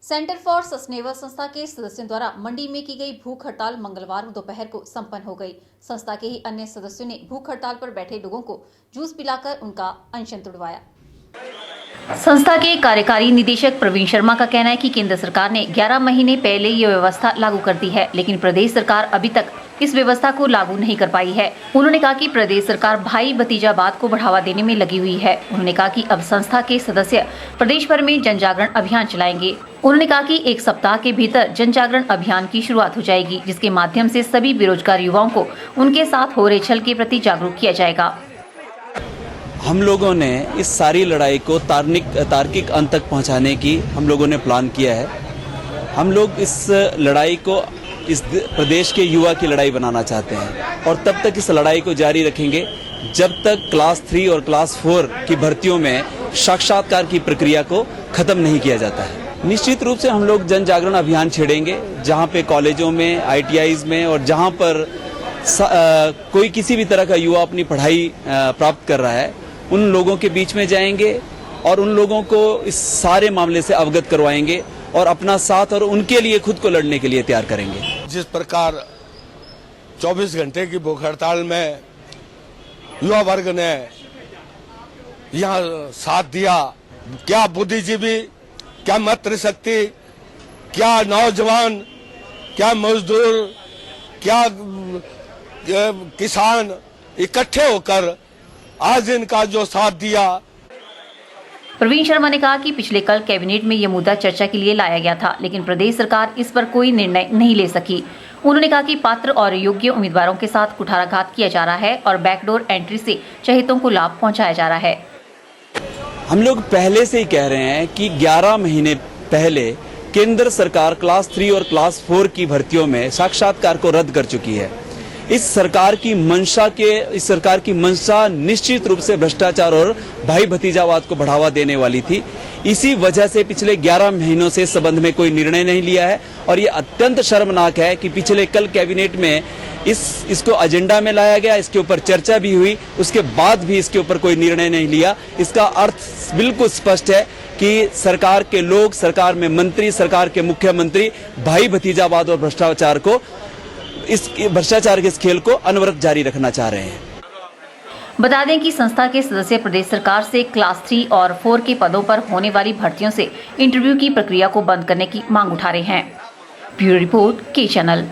Centre for sustainable संस्था के सदस्यों द्वारा मंडी में की गई भूख हड़ताल मंगलवार दोपहर को संपन्न हो गई। संस्था के ही अन्य सदस्यों ने भूख हड़ताल पर बैठे लोगों को जूस पिलाकर उनका अनशन तुड़वाया। संस्था के कार्यकारी निदेशक प्रवीण शर्मा का कहना है कि केंद्र सरकार ने 11 महीने पहले ये व्यवस्था लागू कर दी है, लेकिन प्रदेश सरकार अभी तक इस व्यवस्था को लागू नहीं कर पाई है। उन्होंने कहा कि प्रदेश सरकार भाई भतीजावाद को बढ़ावा देने में लगी हुई है। उन्होंने कहा कि अब संस्था के सदस्य प्रदेश भर में जन जागरण अभियान चलाएंगे। उन्होंने कहा कि एक सप्ताह के भीतर जन जागरण अभियान की शुरुआत हो जाएगी, जिसके माध्यम से सभी बेरोजगार युवाओं को उनके साथ हो रहे छल के प्रति जागरूक किया जाएगा। हम लोगों ने इस सारी लड़ाई को तार्किक अंत तक पहुंचाने की हम लोगों ने प्लान किया है। हम लोग इस लड़ाई को इस प्रदेश के युवा की लड़ाई बनाना चाहते हैं और तब तक इस लड़ाई को जारी रखेंगे जब तक क्लास 3 और क्लास 4 की भर्तियों में साक्षात्कार की प्रक्रिया को खत्म नहीं किया जाता है। निश्चित रूप से हम लोग जन जागरण अभियान छेड़ेंगे, जहां पे कॉलेजों में, ITIs में और जहां पर कोई किसी भी तरह का युवा अपनी पढ़ाई प्राप्त कर रहा है, उन लोगों के बीच में जाएंगे और उन लोगों को इस सारे मामले से अवगत करवाएंगे और अपना साथ और उनके लिए खुद को लड़ने के लिए तैयार करेंगे। जिस प्रकार 24 घंटे की भूख हड़ताल में युवा वर्ग ने यहाँ साथ दिया, क्या बुद्धिजीवी, क्या मातृशक्ति, क्या नौजवान, क्या मजदूर, क्या किसान इकट्ठे होकर आज इनका जो साथ दिया। प्रवीण शर्मा ने कहा कि पिछले कल कैबिनेट में यह मुद्दा चर्चा के लिए लाया गया था, लेकिन प्रदेश सरकार इस पर कोई निर्णय नहीं ले सकी। उन्होंने कहा कि पात्र और योग्य उम्मीदवारों के साथ कुठाराघात किया जा रहा है और बैकडोर एंट्री से चहेतों को लाभ पहुंचाया जा रहा है। हम लोग पहले से ही कह रहे हैं कि 11 महीने पहले केंद्र सरकार क्लास 3 और क्लास 4 की भर्तियों में साक्षात्कार को रद्द कर चुकी है। इस सरकार की मंशा निश्चित रूप से भ्रष्टाचार और भाई भतीजावाद को बढ़ावा देने वाली थी। इसी वजह से पिछले 11 महीनों से इस संबंध में कोई निर्णय नहीं लिया है और ये अत्यंत शर्मनाक है कि पिछले कल कैबिनेट में इसको एजेंडा में लाया गया, इसके ऊपर चर्चा भी हुई, उसके बाद भी इसके ऊपर कोई निर्णय नहीं लिया। इसका अर्थ बिल्कुल स्पष्ट है कि सरकार के लोग, सरकार में मंत्री, सरकार के मुख्यमंत्री भाई भतीजावाद और भ्रष्टाचार के इस खेल को अनवरत जारी रखना चाह रहे हैं। बता दें कि संस्था के सदस्य प्रदेश सरकार से क्लास 3 और 4 के पदों पर होने वाली भर्तियों से इंटरव्यू की प्रक्रिया को बंद करने की मांग उठा रहे हैं। ब्यूरो रिपोर्ट के चैनल।